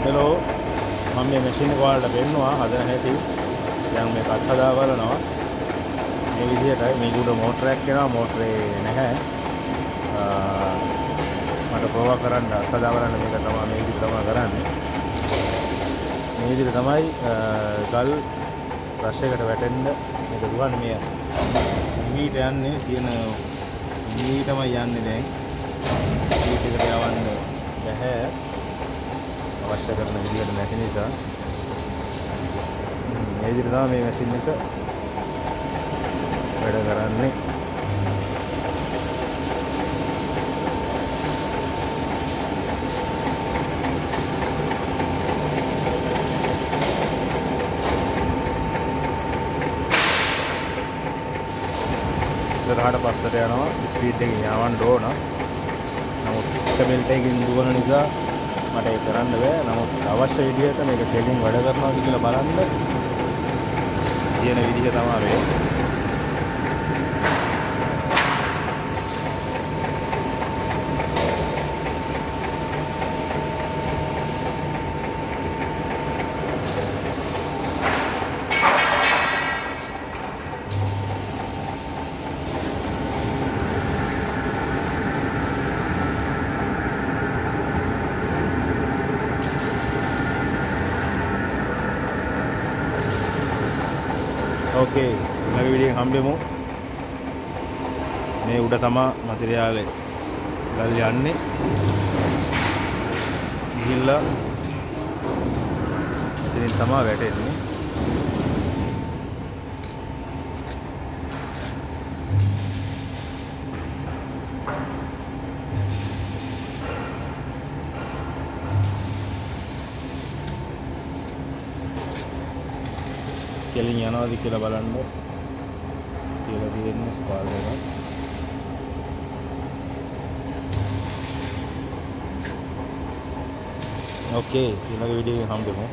Hello මම මේ machine එක ඔයාලට පෙන්නුවා හදන හැටි. දැන් මේක අත්හදා බලනවා. මේ විදිහටයි මේක උඩ මෝටරයක් එනවා මෝටරේ නැහැ. මට ප්‍රෝවා කරන්න අත්හදා බලන්න මේක තමයි මේ විදිහට තමයි කරන්නේ. මේ විදිහට තමයි ගල් බ්‍රෂ් එකට වැටෙන්න මේක දුවන්නේ මේ මීට යන්නේ තියෙන මීටමයි යන්නේ දැන්. මීට එකට යවන්න බැහැ. අවශ්‍ය කරන විදිහට නැති නිසා මේ විදිහට තමයි මේ මැෂින් එක වැඩ කරන්නේ. ඉස්සරහට පස්සට යනවා ස්පීඩ් එකකින් යවන්න ඕන. නමුත් එක බෙල්ට් එකකින් දුවන නිසා මට ඒක කරන්න බෑ. නමුත් අවශ්‍ය විදිහට මේක තෙලින් වැඩ කරනවාද කියලා බලන්න තියෙන විදිහ තමයි මේ. ඕකේ ඊළඟ වීඩියෝ එකෙන් හම්බෙමු. මේ උඩ තමා මැටීරියල් ගල් යන්නේ. ගිහිල්ලා ඉතින් තමා වැටෙන්නේ. කෙලින් යනවාද කියලා බලන්න කියලා තියෙන්නේ ස්පාල් එක. ඕකේ ඊළඟ වීඩියෝ එකෙන් හම්බෙමු.